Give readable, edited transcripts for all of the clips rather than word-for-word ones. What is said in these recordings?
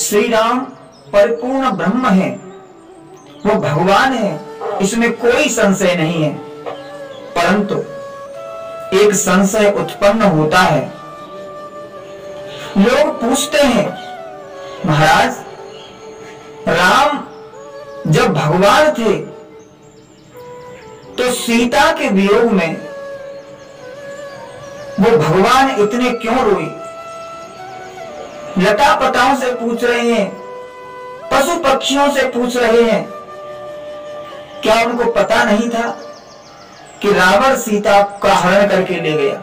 श्री राम परिपूर्ण ब्रह्म है, वो भगवान है, इसमें कोई संशय नहीं है। परंतु एक संशय उत्पन्न होता है। लोग पूछते हैं, महाराज राम जब भगवान थे तो सीता के वियोग में वो भगवान इतने क्यों रोए? लता पताओं से पूछ रहे हैं, पशु पक्षियों से पूछ रहे हैं, क्या उनको पता नहीं था कि रावण सीता का हरण करके ले गया?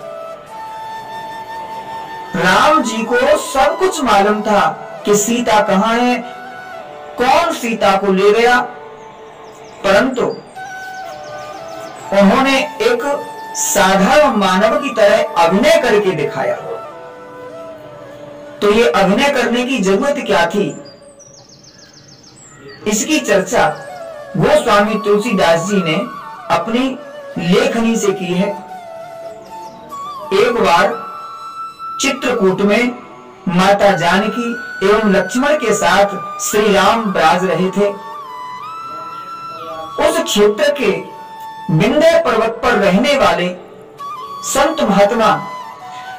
राम जी को सब कुछ मालूम था कि सीता कहां है, कौन सीता को ले गया, परंतु उन्होंने एक साधारण मानव की तरह अभिनय करके दिखाया। तो ये अभिनय करने की जरूरत क्या थी? इसकी चर्चा गोस्वामी तुलसीदास जी ने अपनी लेखनी से की है। एक बार चित्रकूट में माता जानकी एवं लक्ष्मण के साथ श्री राम विराज रहे थे। उस क्षेत्र के विंध्य पर्वत पर रहने वाले संत महात्मा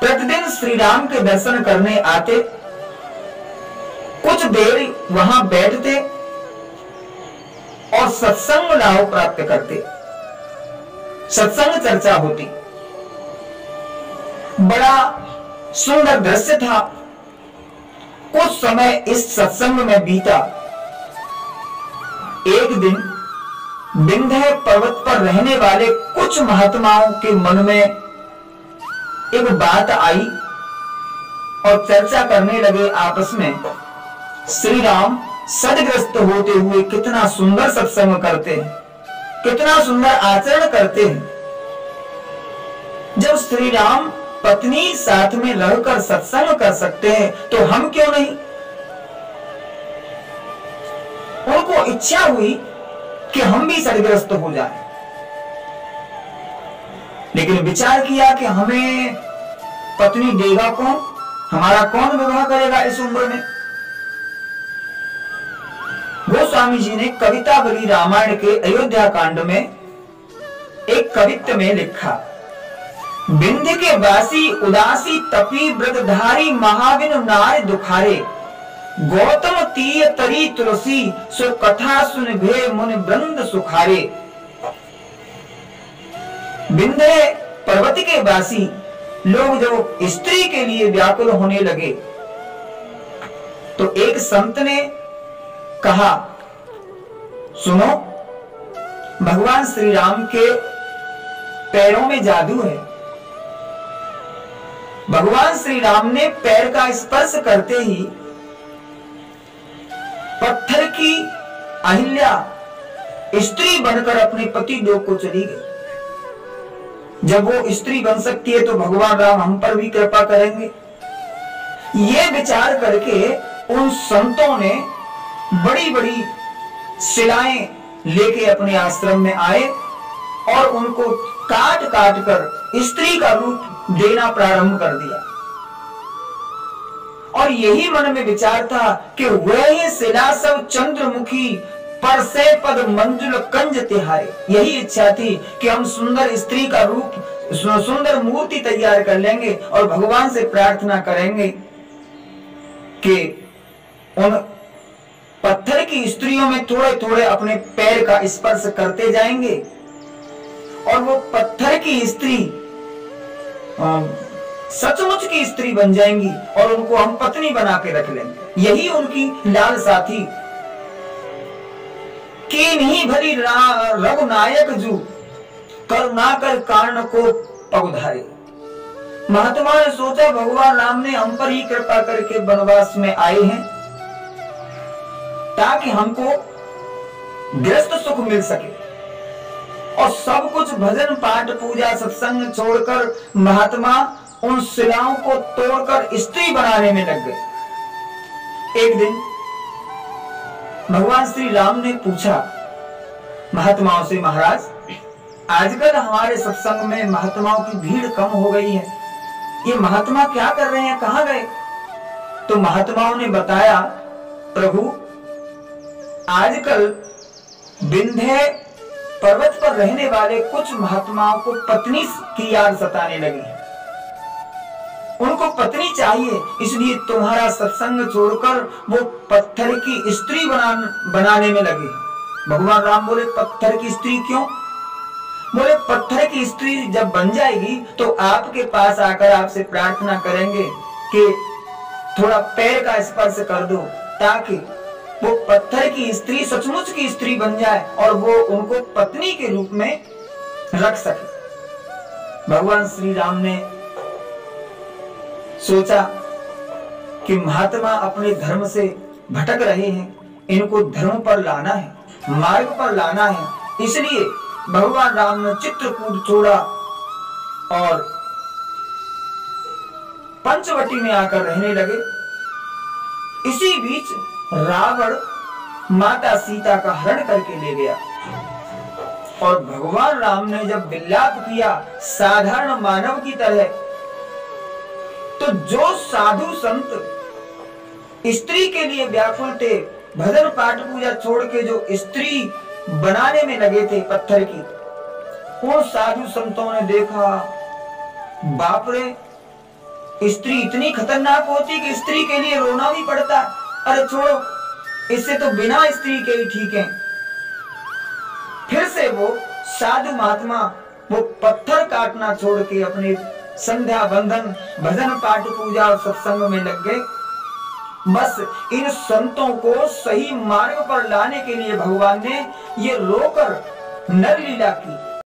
प्रतिदिन श्री राम के दर्शन करने आते, कुछ देर वहां बैठते और सत्संग लाभ प्राप्त करते। सत्संग चर्चा होती। बड़ा सुंदर दृश्य था। कुछ समय इस सत्संग में बीता। एक दिन विंध्य पर्वत पर रहने वाले कुछ महात्माओं के मन में एक बात आई और चर्चा करने लगे आपस में, श्री राम सदग्रस्त होते हुए कितना सुंदर सत्संग करते हैं, कितना सुंदर आचरण करते हैं। जब श्री राम पत्नी साथ में रहकर सत्संग कर सकते हैं तो हम क्यों नहीं? उनको इच्छा हुई कि हम भी सदग्रस्त हो जाएं। लेकिन विचार किया कि हमें पत्नी देगा कौन, हमारा कौन विवाह करेगा इस उम्र में? गोस्वामी जी ने कवितावली रामायण के अयोध्या कांड में एक कवित्त में लिखा, विंध्य के वासी उदासी तपी व्रतधारी महाविन नार दुखारे, गौतम तीय तरी तुलसी सो कथा सुन भे मुनि वृंद सुखारे। विंध्य पर्वत के वासी लोग जब स्त्री के लिए व्याकुल होने लगे तो एक संत ने कहा, सुनो, भगवान श्री राम के पैरों में जादू है। भगवान श्री राम ने पैर का स्पर्श करते ही पत्थर की अहिल्या स्त्री बनकर अपने पति लोक को चली गई। जब वो स्त्री बन सकती है तो भगवान राम हम पर भी कृपा करेंगे। ये विचार करके उन संतों ने बड़ी बड़ी शिलाएं लेके अपने आश्रम में आए और उनको काट काट कर स्त्री का रूप देना प्रारंभ कर दिया। और यही मन में विचार था कि वह शिला सब चंद्रमुखी पर से पद मंजुल कंज तिहारे। यही इच्छा थी कि हम सुंदर स्त्री का रूप, सुंदर मूर्ति तैयार कर लेंगे और भगवान से प्रार्थना करेंगे कि उन पत्थर की स्त्रियों में थोड़े थोड़े अपने पैर का स्पर्श करते जाएंगे और वो पत्थर की स्त्री सचमुच की स्त्री बन जाएंगी और उनको हम पत्नी बना के रख लेंगे। यही उनकी लालसा थी। कि नहीं भली रघुनायक जू करुणा कर कारण को पगुधारे। महात्मा ने सोचा भगवान राम ने हम पर ही कृपा करके वनवास में आए हैं ताकि हमको गृहस्थ सुख मिल सके। और सब कुछ भजन पाठ पूजा सत्संग छोड़कर महात्मा उन शिलाओं को तोड़कर स्त्री बनाने में लग गए। एक दिन भगवान श्री राम ने पूछा महात्माओं से, महाराज आजकल हमारे सत्संग में महात्माओं की भीड़ कम हो गई है, ये महात्मा क्या कर रहे हैं, कहां गए? तो महात्माओं ने बताया प्रभु आजकल विंध्य पर्वत पर रहने वाले कुछ महात्माओं को पत्नी की याद सताने लगी है। उनको पत्नी चाहिए, इसलिए तुम्हारा सत्संग छोड़कर वो पत्थर की स्त्री बनाने में लगे। भगवान राम बोले पत्थर की स्त्री क्यों? बोले पत्थर की स्त्री जब बन जाएगी तो आपके पास आकर आपसे प्रार्थना करेंगे कि थोड़ा पैर का स्पर्श कर दो, ताकि वो पत्थर की स्त्री सचमुच की स्त्री बन जाए और वो उनको पत्नी के रूप में रख सके। भगवान श्री राम ने सोचा कि महात्मा अपने धर्म से भटक रहे हैं, इनको धर्म पर लाना है, मार्ग पर लाना है। इसलिए भगवान राम ने चित्रकूट छोड़ा और पंचवटी में आकर रहने लगे। इसी बीच रावण माता सीता का हरण करके ले गया और भगवान राम ने जब विलाप किया साधारण मानव की तरह, तो जो साधु संत स्त्री के लिए व्याकुल थे, भजन पाठ पूजा छोड़ के जो स्त्री बनाने में लगे थे पत्थर की, उन साधु संतों ने देखा बाप रे, स्त्री इतनी खतरनाक होती कि स्त्री के लिए रोना भी पड़ता। अरे छोड़ो, इससे तो बिना स्त्री के ही ठीक है। फिर से वो साधु महात्मा वो पत्थर काटना छोड़ के अपने संध्या बंधन भजन पाठ पूजा और सत्संग में लग गए। बस इन संतों को सही मार्ग पर लाने के लिए भगवान ने ये रोकर नर लीला की।